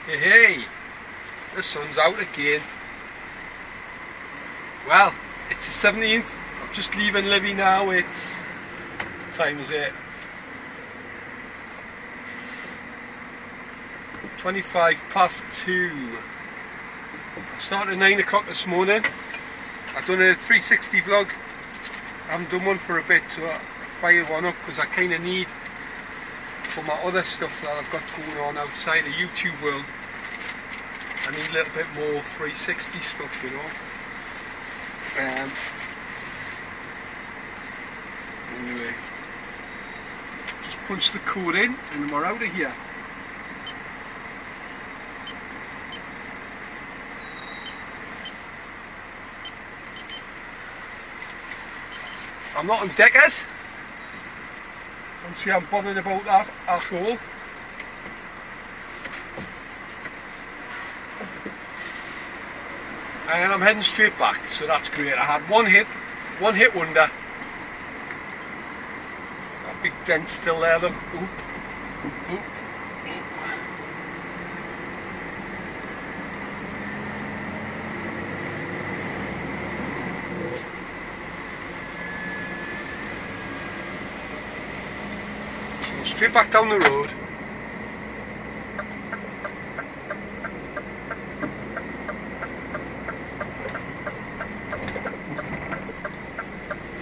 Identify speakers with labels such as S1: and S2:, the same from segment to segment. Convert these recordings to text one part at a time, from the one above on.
S1: Hey, the sun's out again. Well, it's the 17th. I'm just leaving Livy now. It's, what time is it? 2:25 I started at 9 o'clock this morning. I've done a 360 vlog. I haven't done one for a bit, so I fired one up because I kind of need, for my other stuff that I've got going on outside the YouTube world, I need a little bit more 360 stuff, you know. Anyway, just punch the code in and we're out of here. I'm not on Deckers. Don't see I'm bothered about that at all. And I'm heading straight back, so that's great. I had one hit wonder. That big dent still there, look. Oop, oop, oop. So straight back down the road.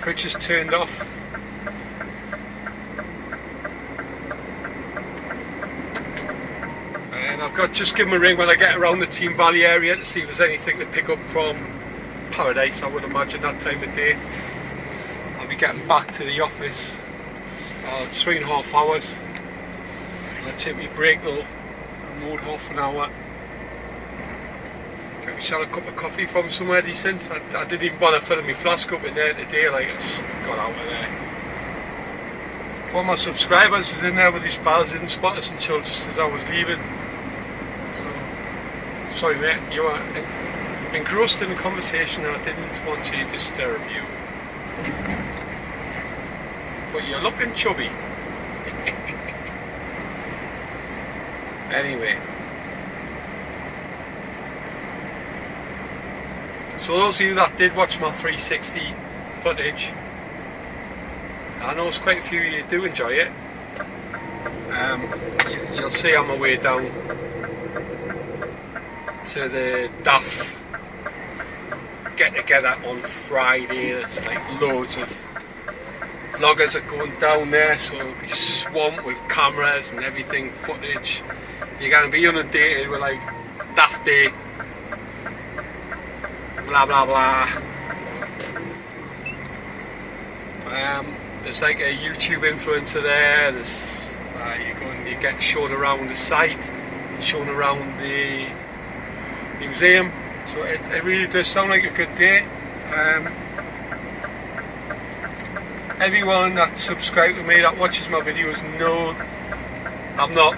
S1: Fridge is turned off. And I've got just give them a ring when I get around the Team Valley area to see if there's anything to pick up from Paradise. I would imagine that time of day. I'll be getting back to the office. 3.5 hours. I'll take me break though. I'm owed half an hour. Get myself a cup of coffee from somewhere decent. I didn't even bother filling my flask up in there today, like I just got out of there. One of my subscribers is in there with his pals, didn't spot us until just as I was leaving. So, sorry mate, you are engrossed in a conversation and I didn't want to disturb you. But you're looking chubby. Anyway. So those of you that did watch my 360 footage, I know it's quite a few of you do enjoy it. You'll see on my way down to the DAF get together on Friday. There's like loads of vloggers are going down there, so it'll be swamped with cameras and everything, footage. You're going to be inundated with like DAF Day. Blah blah blah. There's like a YouTube influencer there. There's you get shown around the site, shown around the museum. So it really does sound like a good day. Everyone that subscribes to me, that watches my videos, know I'm not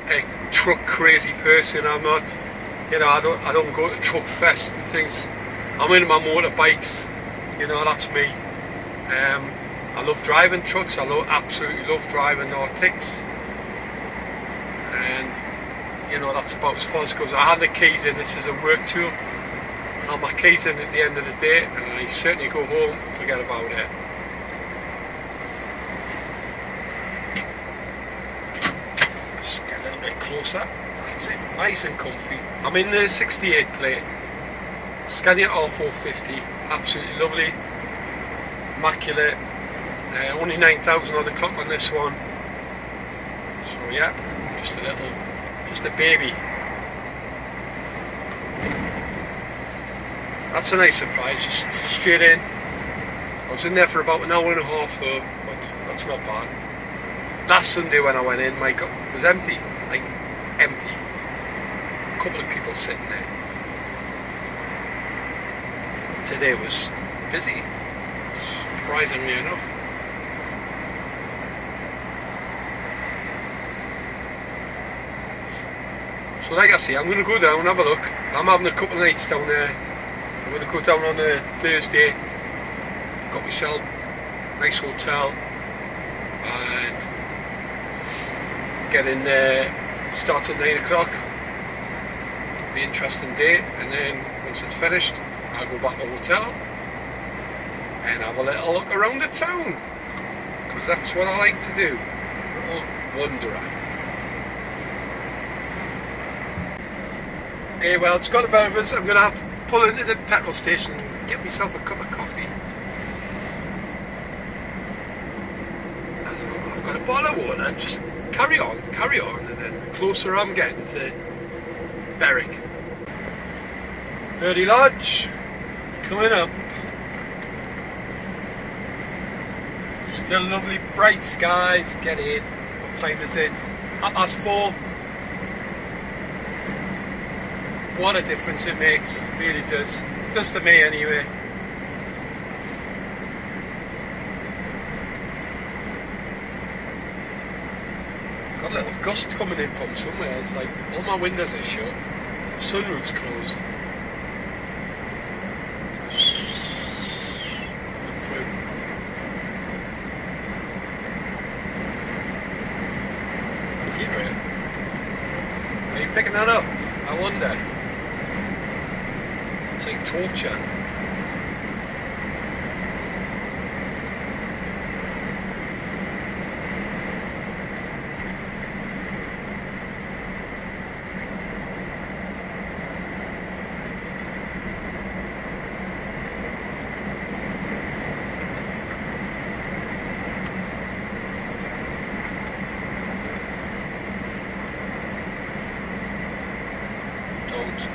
S1: a truck crazy person. I'm not. You know, I don't go to truck fest and things. I'm into my motorbikes. You know, that's me. I love driving trucks. Absolutely love driving Arctics. And you know, that's about as far as it goes. I have the keys in. This is a work tool. I have my keys in at the end of the day, and I certainly go home and forget about it. Just get a little bit closer. Nice and comfy. I'm in the 68 plate, Scania R450, absolutely lovely, immaculate. Only 9,000 on the clock on this one. So yeah, just a baby. That's a nice surprise. Just straight in. I was in there for about an hour and a half though, but that's not bad. Last Sunday when I went in, my God, it was empty, like empty. A couple of people sitting there. Today was busy, surprisingly enough. So like I say, I'm going to go down and have a look. I'm having a couple of nights down there. I'm going to go down on a Thursday, got myself a nice hotel and get in there It starts at 9 o'clock. Be an interesting day, and then once it's finished, I'll go back to the hotel and have a little look around the town, because that's what I like to do. A little wanderer. Okay, well, it's got about us. I'm going to have to pull into the petrol station and get myself a cup of coffee. I've got a bottle of water. Just carry on, and then the closer I'm getting to Berwick. Birdie Lodge, coming up. Still lovely bright skies. Get in. What time is it? 4:30. What a difference it makes, it really does. Does to me anyway. Got a little gust coming in from somewhere. It's like all my windows are shut, the sunroof's closed. Coming through. Hear it? Are you picking that up? I wonder. It's like torture.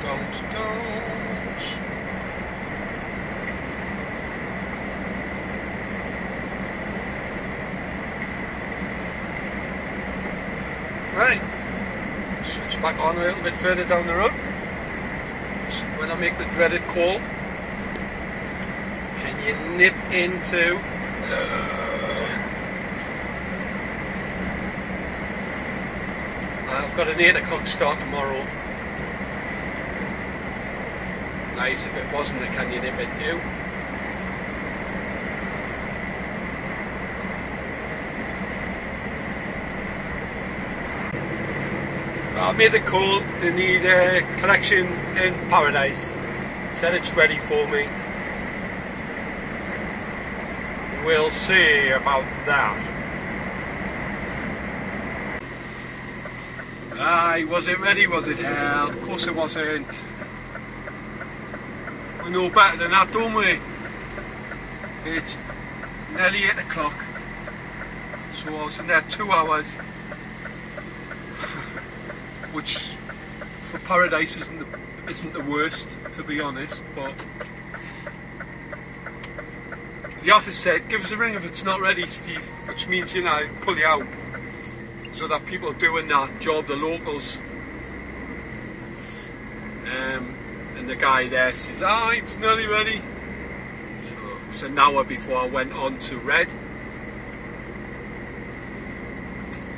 S1: Don't. Right, switch back on a little bit further down the road. So when I make the dreaded call, can you nip into I've got an 8 o'clock start tomorrow. Nice if it wasn't a can you nip into. I made the call. They need a collection in Paradise. Said it's ready for me. We'll see about that. Aye, was it ready? Was it? Yeah, of course it wasn't. We know better than that, don't we? It's nearly 8 o'clock. So I was in there 2 hours. Which for Paradise isn't the worst, to be honest, but the office said, give us a ring if it's not ready, Steve, which means, you know, pull you out, so that people doing that job, the locals, and the guy there says, it's nearly ready. So it was an hour before I went on to red.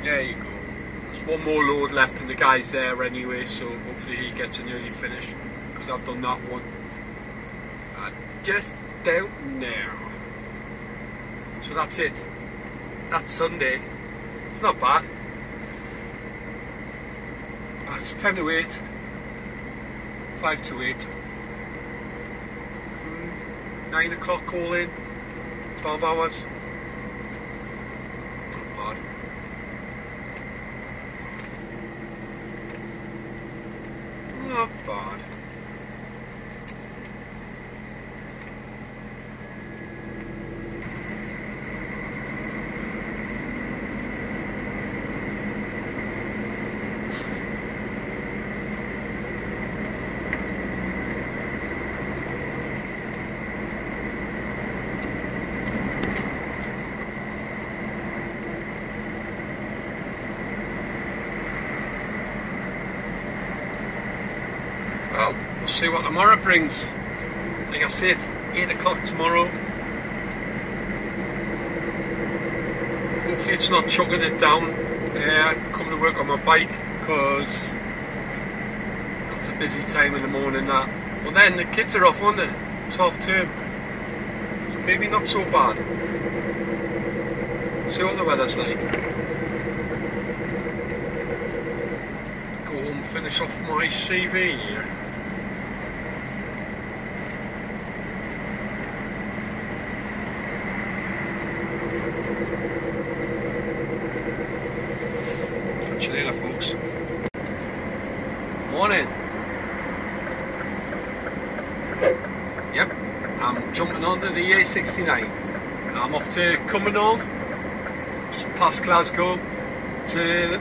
S1: There you go. One more load left and the guy's there anyway, so hopefully he gets an early finish, because I've done that one. I just don't know. So that's it. That's Sunday. It's not bad. It's 10 to 8. 5 to 8. 9 o'clock call in. 12 hours. Not bad. Not bad. Well, we'll see what tomorrow brings. Like I said, 8 o'clock tomorrow. Hopefully it's not chucking it down. I come to work on my bike, because that's a busy time in the morning. That. But then the kids are off, aren't they? It's half term. So maybe not so bad. See what the weather's like. finish off my CV here. Catch you later, folks. Morning. Yep, I'm jumping onto the A69. I'm off to Cumbernauld, just past Glasgow, to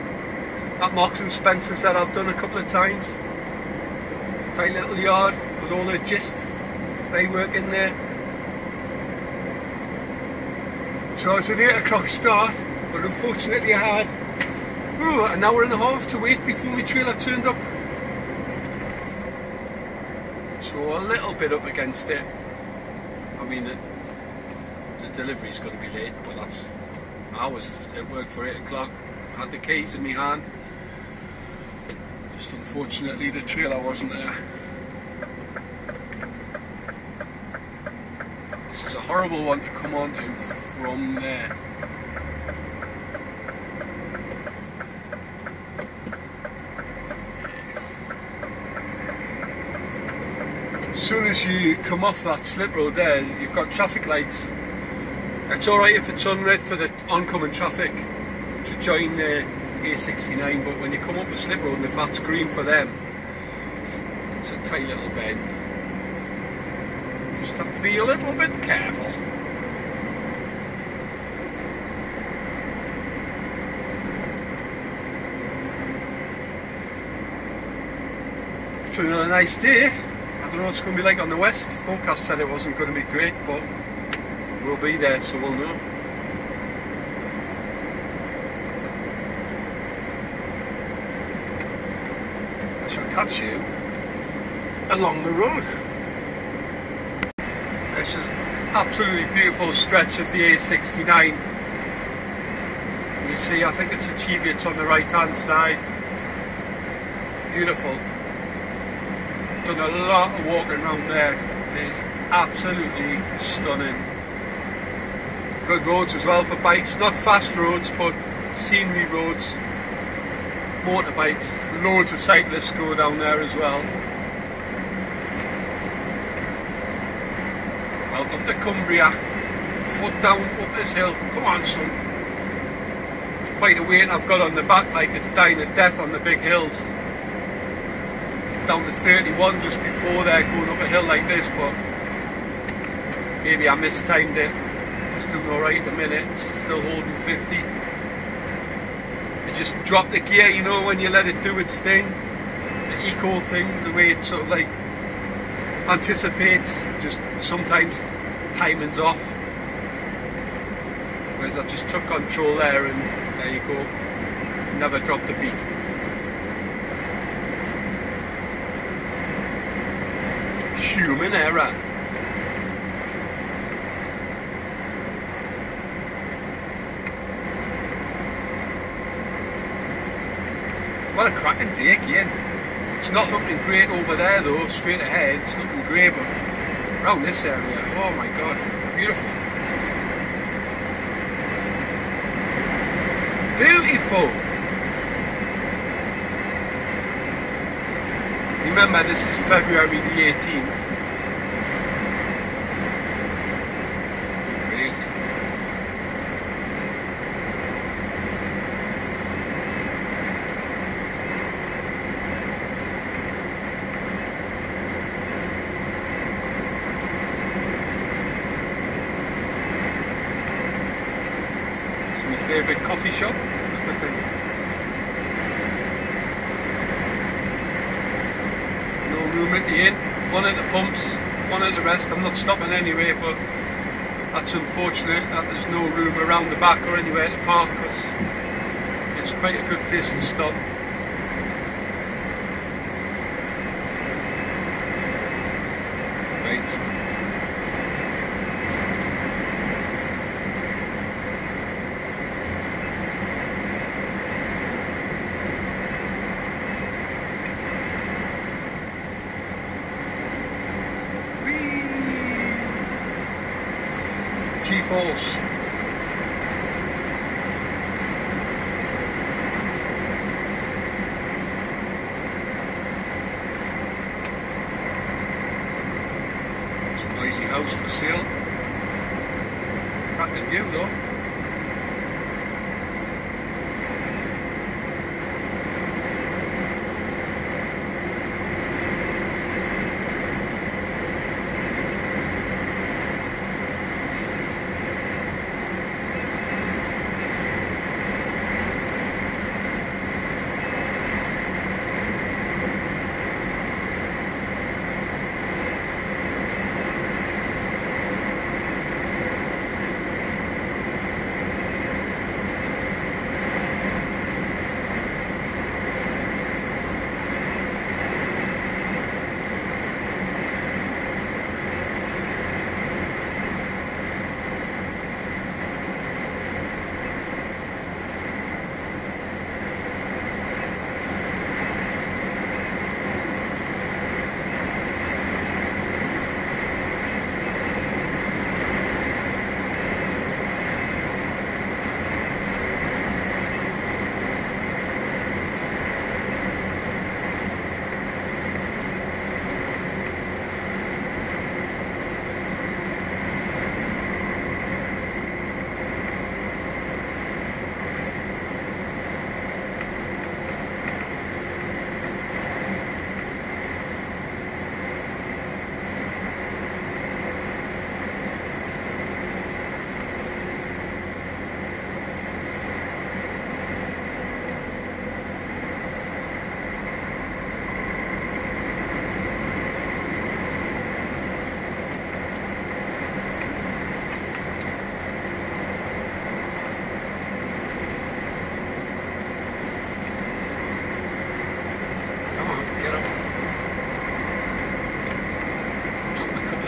S1: that Marks and Spencer's that I've done a couple of times. Tight little yard with all the gist they work in there. So it's an 8 o'clock start, but unfortunately I had an hour and a half to wait before my trailer turned up. So a little bit up against it. I mean, the delivery's going to be late, but I was at work for 8 o'clock, had the keys in my hand. Just unfortunately the trailer wasn't there. This is a horrible one to come onto from there. As soon as you come off that slip road there, you've got traffic lights. It's alright if it's on red for the oncoming traffic to join the A69, but when you come up a slip road and if that's green for them, it's a tight little bend. Just have to be a little bit careful. It's another nice day. I don't know what it's going to be like on the west. Forecast said it wasn't going to be great, but we'll be there, so we'll know. I shall catch you along the road. This is an absolutely beautiful stretch of the A69. You see, I think it's a Cheviot's on the right hand side. Beautiful. Done a lot of walking around there. It is absolutely stunning. Good roads as well for bikes, not fast roads but scenery roads, motorbikes, loads of cyclists go down there as well. Welcome to Cumbria, foot down up this hill, come on son. Quite a weight I've got on the back, like it's dying of death on the big hills. Down to 31 just before there, going up a hill like this, but maybe I mistimed it. Just doing alright at the minute, still holding 50. You just drop the gear, you know, when you let it do its thing, the eco thing, the way it sort of like anticipates, just sometimes timing's off. Whereas I just took control there and there you go, never dropped a beat. Human error. What a cracking day again. It's not looking great over there though, straight ahead, it's looking grey, but around this area, oh my god, beautiful. Beautiful. Remember, this is February the 18th. Crazy. It's my favourite coffee shop. Room at the inn, one at the pumps, one at the rest. I'm not stopping anyway, but that's unfortunate that there's no room around the back or anywhere to park, because it's quite a good place to stop. Right. G-Force. house for sale. Cracking view though.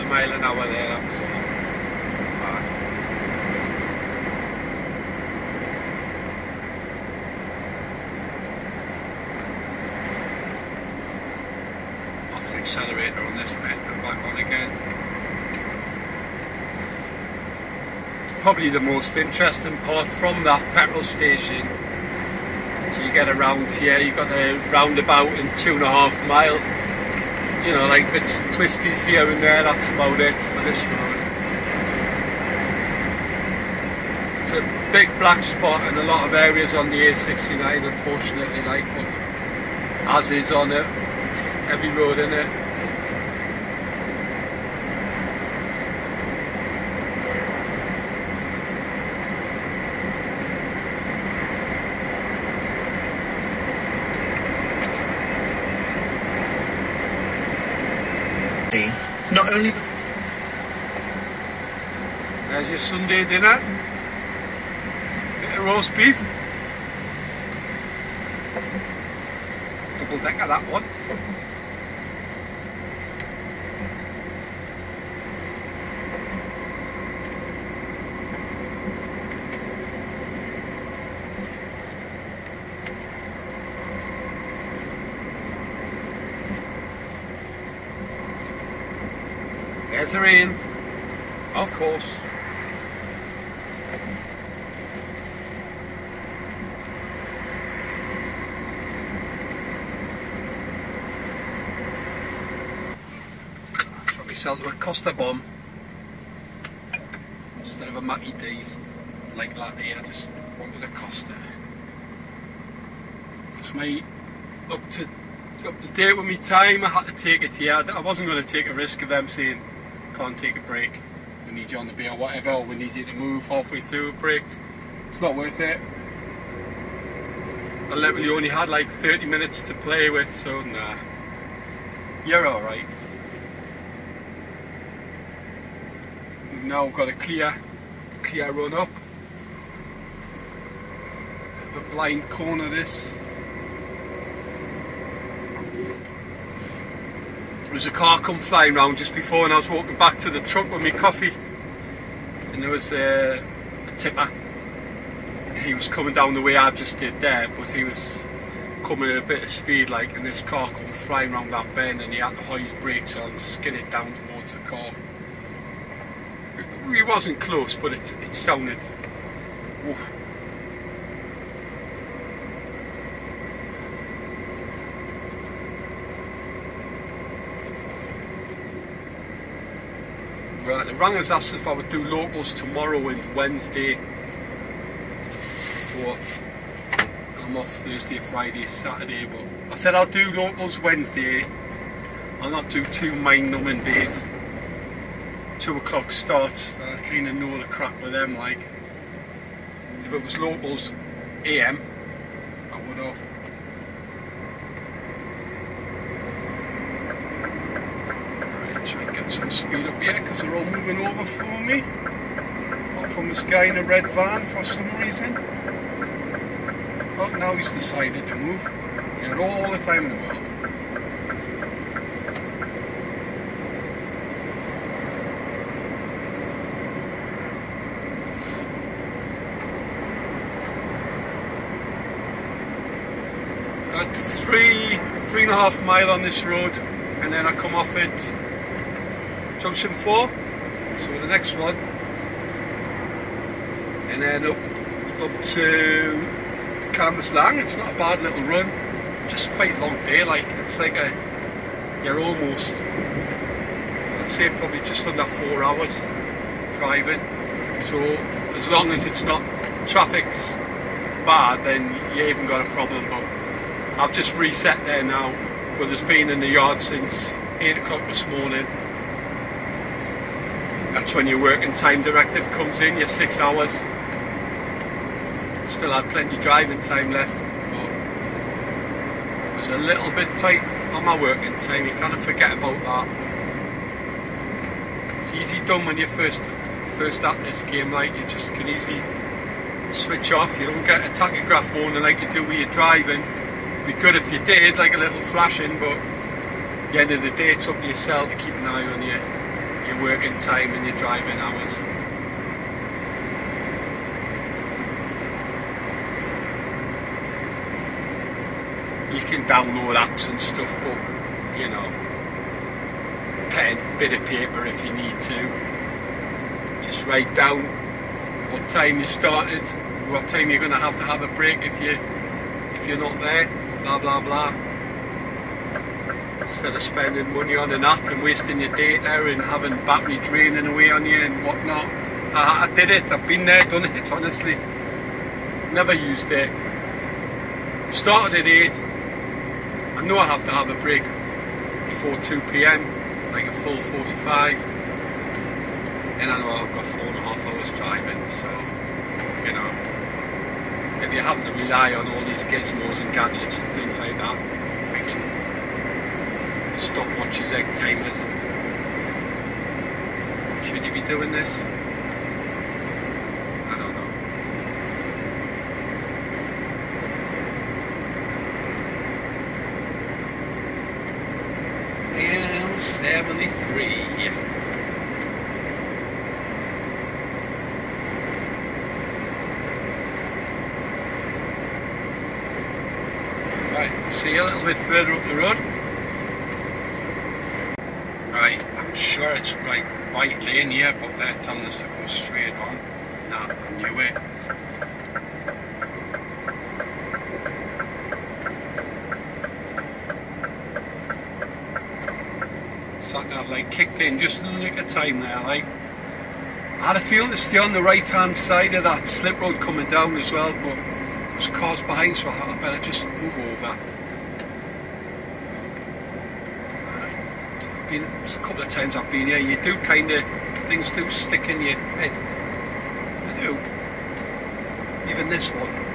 S1: Mile an hour there, that was all. Off the accelerator on this bit and back on again. It's probably the most interesting part from that petrol station. So you get around here, you've got the roundabout in 2.5 miles. You know, like bits twisties here and there, that's about it for this road. It's a big black spot in a lot of areas on the A69, unfortunately, like, but as is on it, every road in it.
S2: Not only
S1: there's your Sunday dinner, bit of roast beef, double decker that one. There's the rain, of course. That's what we sell to a Costa bomb instead of a Mackie D's like that here. I just wanted a Costa. It's my up to date with me time. I had to take it here. I wasn't going to take a risk of them saying can't take a break, we need you on the beer or whatever, or we need you to move halfway through a break. It's not worth it. I literally only had like 30 minutes to play with, so nah, you're alright. We've now got a clear run up. Bit of a blind corner this. There was a car come flying round just before, and I was walking back to the truck with my coffee, and there was a tipper. He was coming down the way I just did there, but he was coming at a bit of speed, like, and this car come flying round that bend, and he had to hide his brakes on, skid it down towards the car. He wasn't close, but it sounded. Oof. Right, the Rangers asked if I would do locals tomorrow and Wednesday. Before I'm off Thursday, Friday, Saturday, but I said I'll do locals Wednesday. I'll not do 2 mind-numbing days. 2 o'clock starts. I kind of know the crack with them. Like, if it was locals AM, I would have. Right, try and get some speed up here because they're all moving over for me. Apart from this guy in a red van for some reason. But now he's decided to move. He had all the time in the world. Got 3.5 miles on this road, and then I come off at junction 4, so the next one, and then up to Cumbernauld. It's not a bad little run, just quite a long day. Like, it's like you're almost, I'd say probably just under 4 hours driving. So as long as it's not traffic's bad, then you haven't got a problem. But I've just reset there now. Well, there's been in the yard since 8 o'clock this morning. That's when your working time directive comes in, your 6 hours. Still had plenty of driving time left, but it was a little bit tight on my working time. You kind of forget about that. It's easy done when you're first at this game. Like, you just can easily switch off. You don't get a tachograph warning like you do when you're driving. It'd be good if you did, like a little flashing, but at the end of the day it's up to yourself to keep an eye on your working time and your driving hours. You can download apps and stuff, but you know, pen, bit of paper if you need to. Just write down what time you started, what time you're going to have a break if you're not there, blah blah blah. Instead of spending money on an app and wasting your data and having battery draining away on you and whatnot. I did it, I've been there, done it, honestly. Never used it. Started at 8. I know I have to have a break before 2 PM, like a full 45. And I know I've got 4.5 hours driving, so, you know, if you happen to rely on all these gizmos and gadgets and things like that, freaking stopwatches, egg timers, should you be doing this? I don't know. L73. Right, see you a little bit further up the road. Right, I'm sure it's like right lane here, but they're telling us to go straight on. Nah, I knew it. Sat-nav like kicked in just in the nick of time there. Like, I had a feeling to stay on the right hand side of that slip road coming down as well, but there's cars behind, so I thought I'd better just move over. A couple of times I've been here, you do kind of, things do stick in your head. They do. Even this one.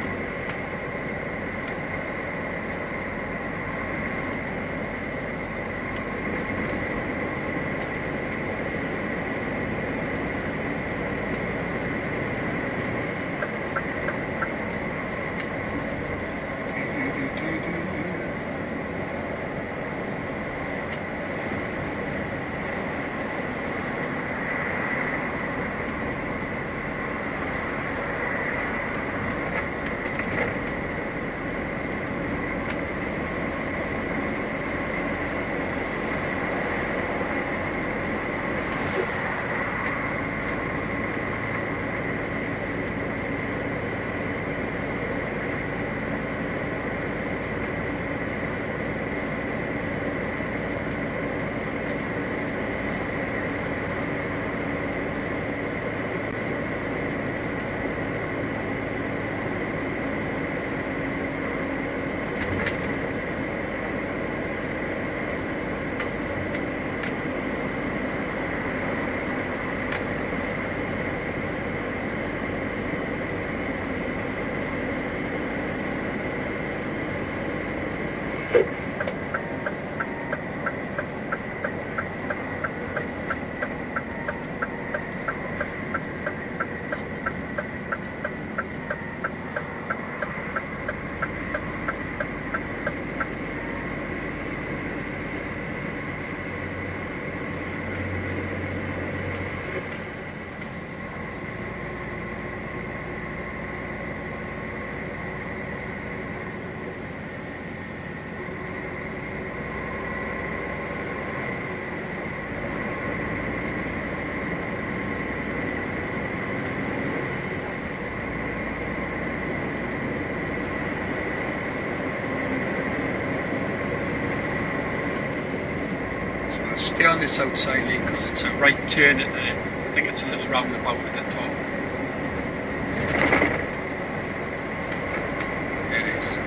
S1: stay on this outside lane because it's a right turn at there. I think it's a little roundabout at the top. There it is.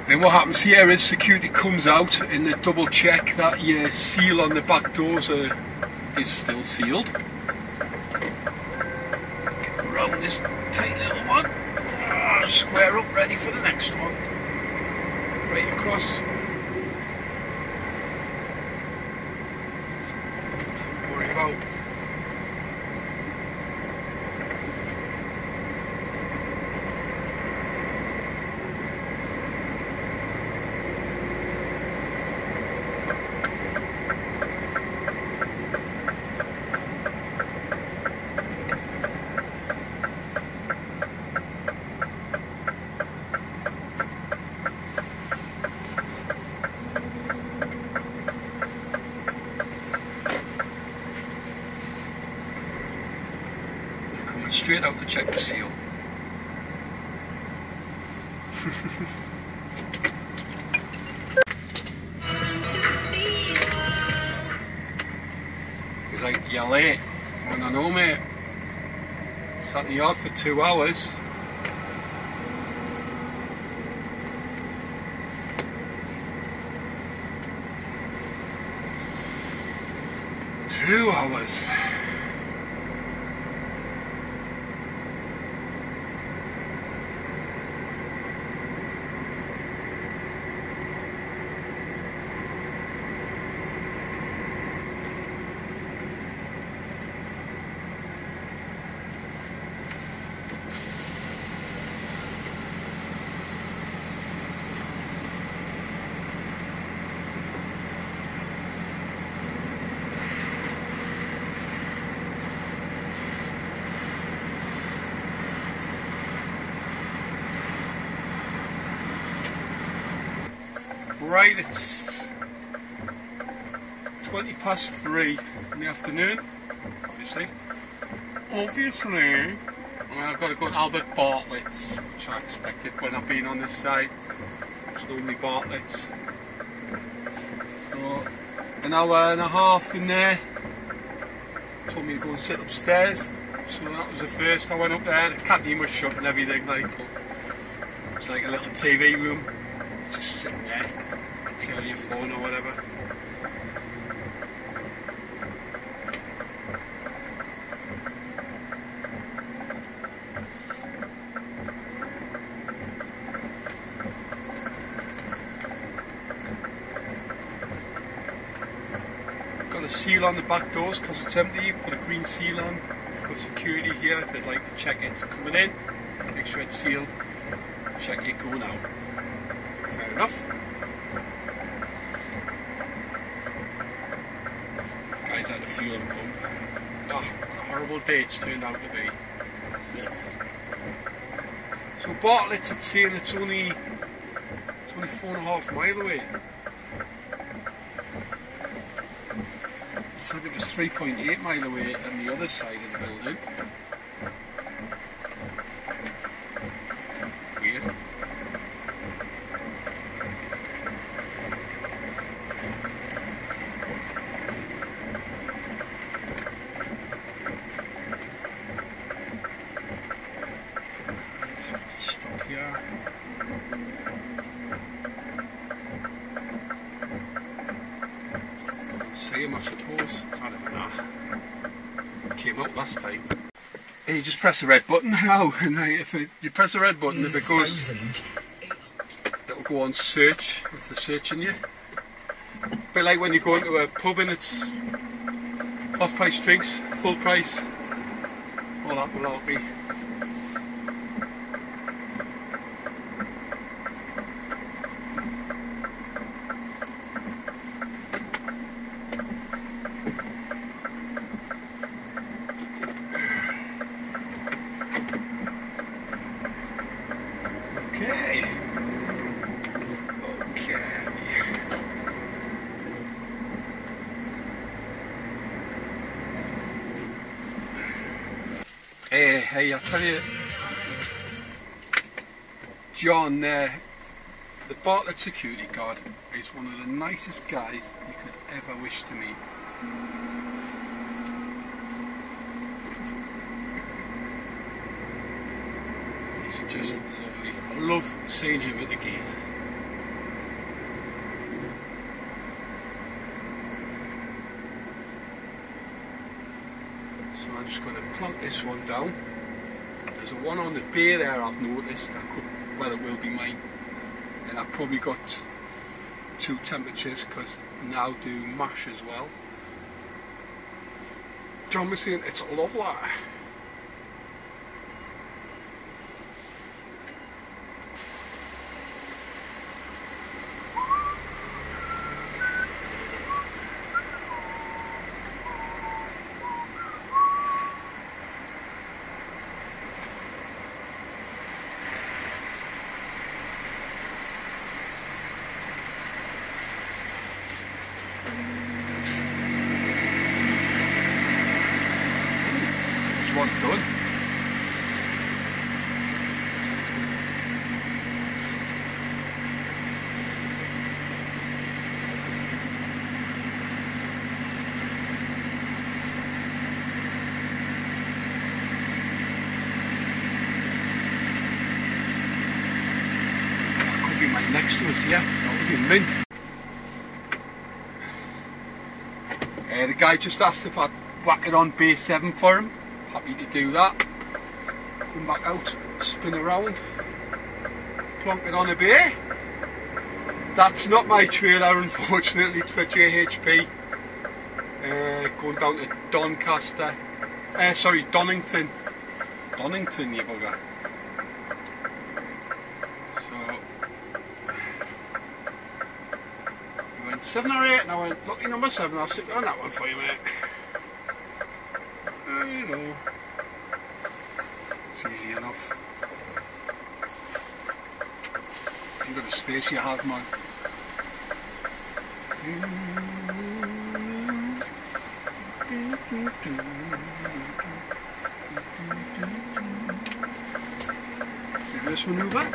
S1: And what happens here is security comes out and they double check that your seal on the back doors is still sealed. Get around this tight little one. Square up, ready for the next one. Right across. Nothing to worry about. Straight out to check the seal. He's like, you're late. I know, mate. Sat in the yard for 2 hours. Two hours. Right, it's 3:20 in the afternoon, obviously. I've got to go to Albert Bartletts, which I expected when I've been on this side. It's normally Bartletts. So, an hour and a half in there. Told me to go and sit upstairs, so that was the first. I went up there, the canteen was shut and everything, like, it's like a little TV room. Just sitting there, play on your phone or whatever. Got a seal on the back doors because it's empty. You put a green seal on for security here if they'd like to check it coming in, make sure it's sealed, check it going out. Fair enough. Guys had a fuel pump. Oh, what a horrible day it's turned out to be. Yeah. So Bartletts, it's saying it's only 4.5 miles away. I think it's 3.8 miles away on the other side of the building. Weird. Stuck here. Same, I suppose. I don't know. Came up last time. You just press the red button now, and you press the red button, if it goes, it'll go on search if they're searching you. But like when you go into a pub and it's off-price drinks, full price, all that malarkey. Hey, I tell you, John, the Bartletts security guard is one of the nicest guys you could ever wish to meet. He's just lovely. I love seeing him at the gate. So I'm just going to plonk this one down. There's a one on the bay there I've noticed. Well, it will be mine. And I've probably got two temperatures because now do mash as well. John was saying it's lovely. One done. That could be my next to us here. That would be mint. The guy just asked if I'd whack it on base 7 for him. Happy to do that. Come back out, spin around, plonk it on a bay. That's not my trailer, unfortunately. It's for JHP. Going down to Doncaster. Donington. Donington, you bugger. So we went 7 or 8, and I went, lucky number 7. I'll stick on that one for you, mate. You know, it's easy enough. You've got the space you have, man. Reverse maneuver.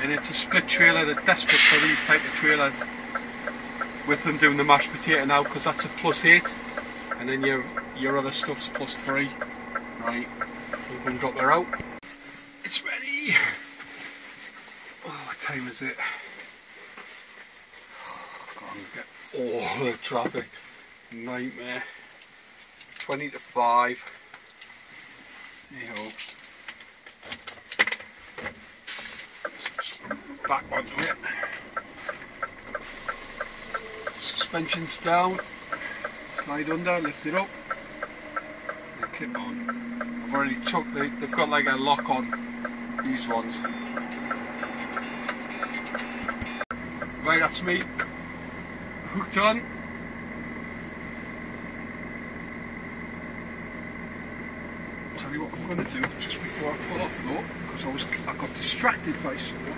S1: And it's a split trailer. They're desperate for these type of trailers with them doing the mashed potato now, because that's a +8 and then your other stuff's +3. Right, we've been got her out. It's ready. Oh, what time is it? Oh, the traffic, nightmare. 20 to 5. Hey-ho. Back onto it. Suspension's down. Slide under, lift it up, and clip on. I've already took they've got like a lock on these ones. Right, that's me. Hooked on. Tell you what I'm going to do just before I pull off though, because I got distracted by something.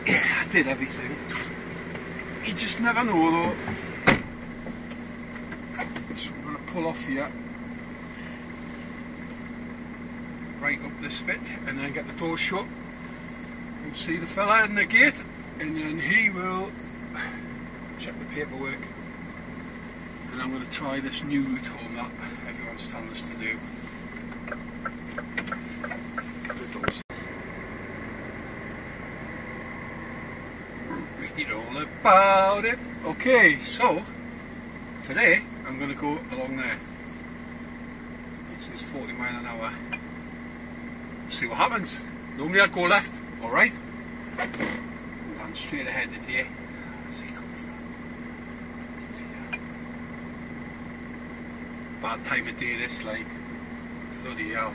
S1: Yeah, I did everything. You just never know though. So I'm going to pull off here. Right up this bit and then get the door shut. You'll see the fella in the gate and then he will check the paperwork. And I'm going to try this new route home that everyone's telling us to do. Read all about it. Okay, so today I'm going to go along there. This is 40 miles an hour. See what happens. Normally I'd go left, alright? I'm going straight ahead today. Bad time of day this, like, bloody hell.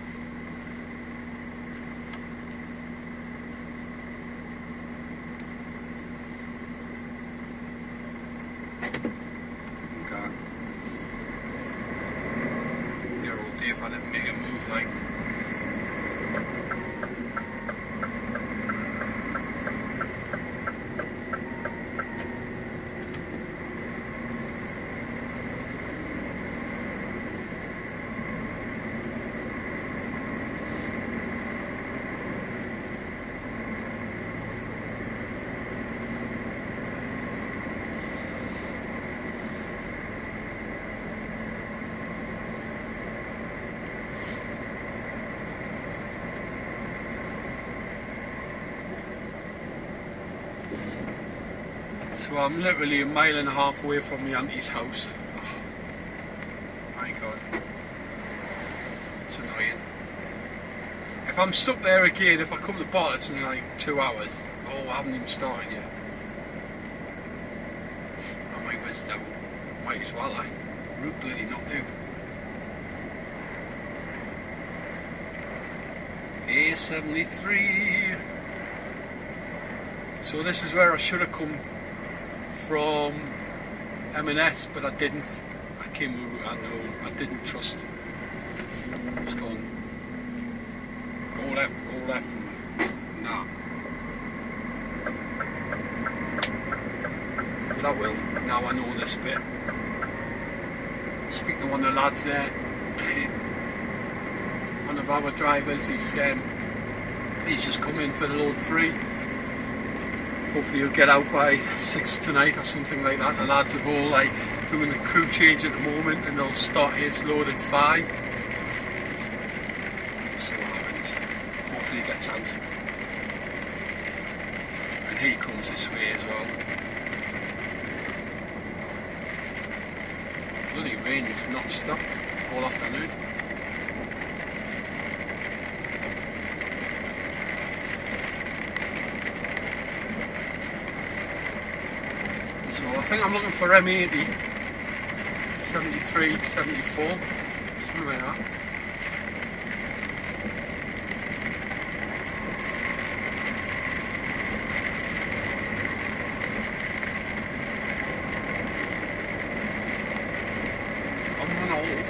S1: Okay. You're all day if I didn't make a move, like. So I'm literally a mile and a half away from my auntie's house. Oh, my God, it's annoying. If I'm stuck there again, if I come to Bartletts in like 2 hours, oh, I haven't even started yet. I might whiz down. Might as well, route bloody not do. A73. So this is where I should have come from M&S, but I didn't. I came a route I know. I didn't trust. I was going, go left, nah. But I will. Now I know this bit. Speaking to one of the lads there, one of our drivers, he's just come in for the load 3. Hopefully he'll get out by 6 tonight or something like that. The lads are all like doing the crew change at the moment, and they'll start his load at 5. So what happens. Hopefully he gets out. And he comes this way as well. Bloody rain is not stopped all afternoon. I think I'm looking for M80, 73, 74, something like that. Cumbernauld.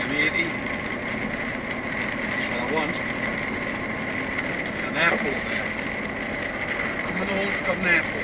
S1: M80. That's what I want. An airport there. Cumbernauld got an airport.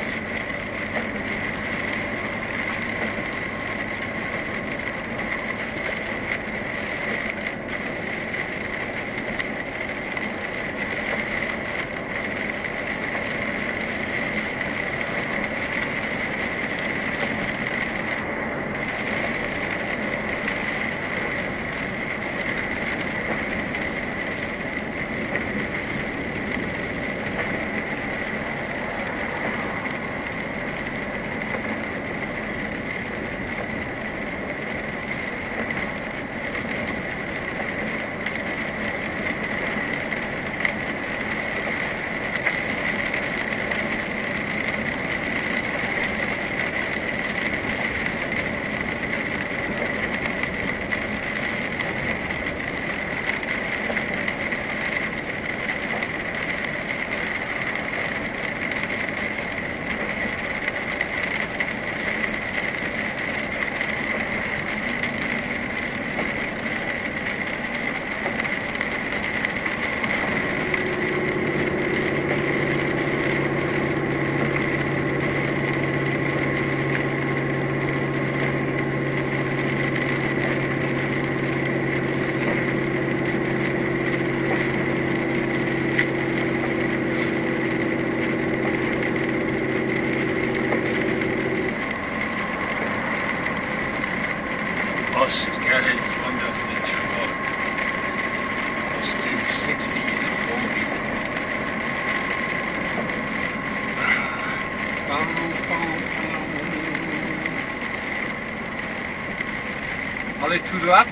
S1: Bartletts to that.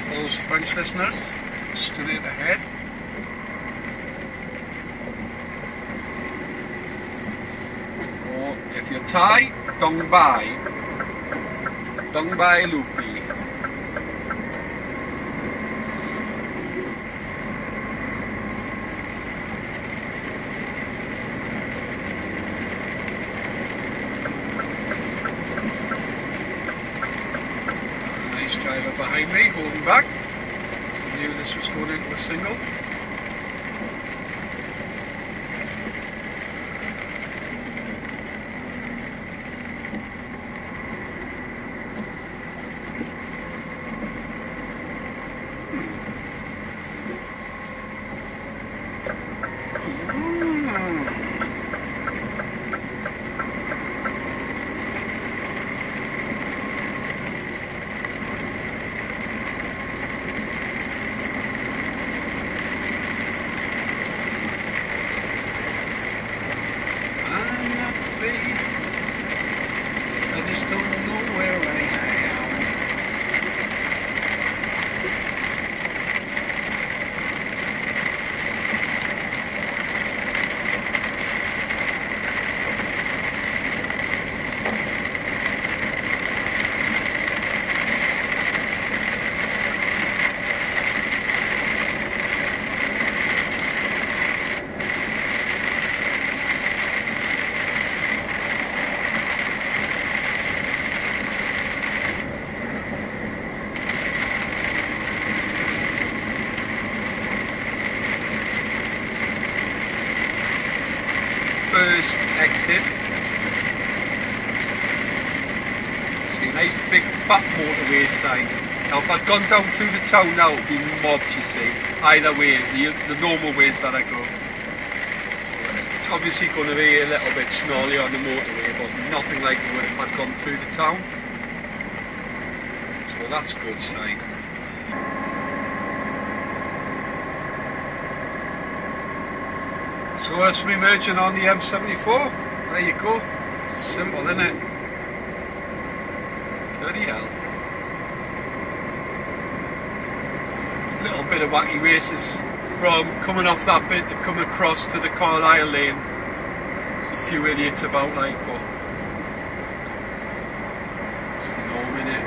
S1: For those French listeners, straight ahead. Or if you're Thai, Dong Bai Lupi. Driver behind me, holding back. So I knew this was going into a single. I just don't know where I am. First exit. See, nice big fat motorway sign. Now if I'd gone down through the town now, it would be mobbed, you see. Either way, the normal ways that I go. It's obviously going to be a little bit snarly on the motorway, but nothing like it would if I'd gone through the town. So that's a good sign. So as we merging on the M74, there you go. Simple, isn't it? Bloody hell. A little bit of wacky races from coming off that bit to come across to the Carlisle lane. There's a few idiots about, like, but it's the norm, innit?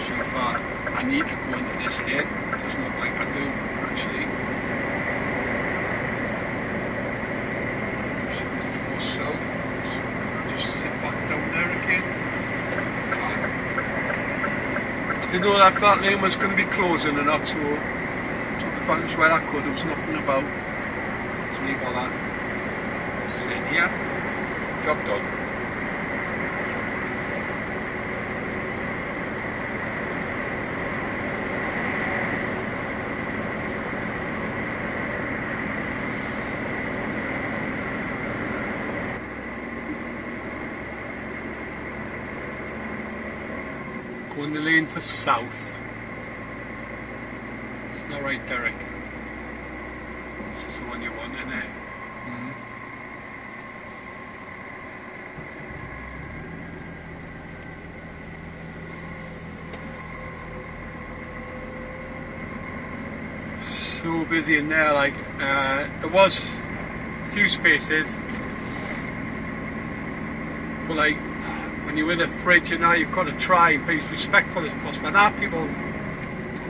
S1: So far, I need to go into this lane. It doesn't look like I do, actually. 74 south, so can I just sit back down there again? I didn't know that if that lane was going to be closing or not, so I took advantage where I could. There was nothing about. So leave all that. Sitting here, job done. Go in the lane for south. It's not right, Derek. This is the one you want, isn't it? So busy in there, like, there was a few spaces, but like, when you're in a fridge, you know, you've got to try and be as respectful as possible. Now people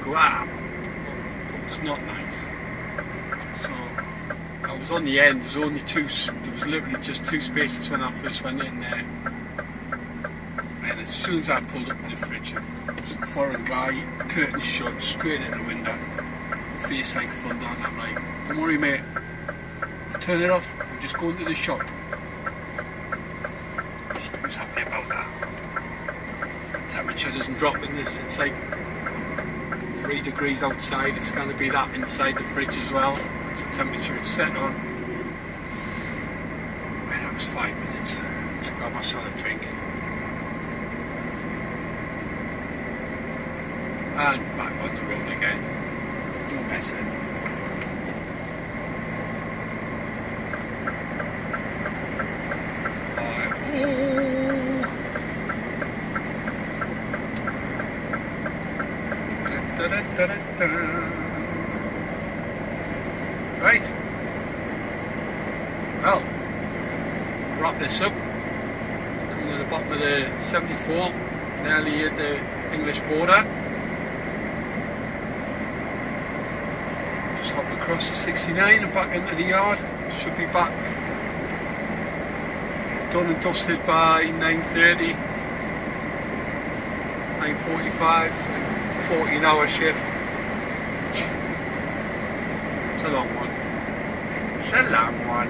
S1: go, but it's not nice. So I was on the end. There was literally just two spaces when I first went in there. And as soon as I pulled up in the fridge, there was a foreign guy, curtains shut, straight in the window, face like thunder, and I'm like, don't worry, mate, I'll turn it off. I'm just going to the shop. Who's happy about that? Temperature doesn't drop in this. It's like 3 degrees outside. It's going to be that inside the fridge as well. It's the temperature it's set on. Man, that was 5 minutes. Just grab myself a drink. And back on the road again. No messing. Right. Well, wrap this up. Coming to the bottom of the 74, nearly at the English border. Just hop across the 69 and back into the yard. Should be back done and dusted by 9:30, 9:45, so 14-hour shift. It's a long one. It's a long one.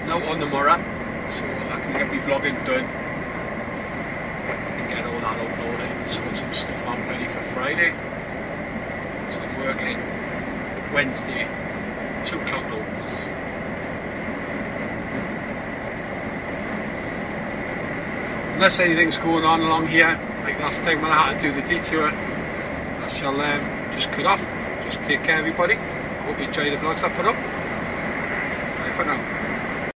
S1: Now on the Murrah, so I can get my vlogging done and get all that uploaded and sort some stuff out ready for Friday. So I'm working Wednesday, 2 o'clock locals. Unless anything's going on along here, like last time when I had to do the detour, I shall just cut off. Just take care everybody. I hope you enjoy the vlogs I put up. Bye for now.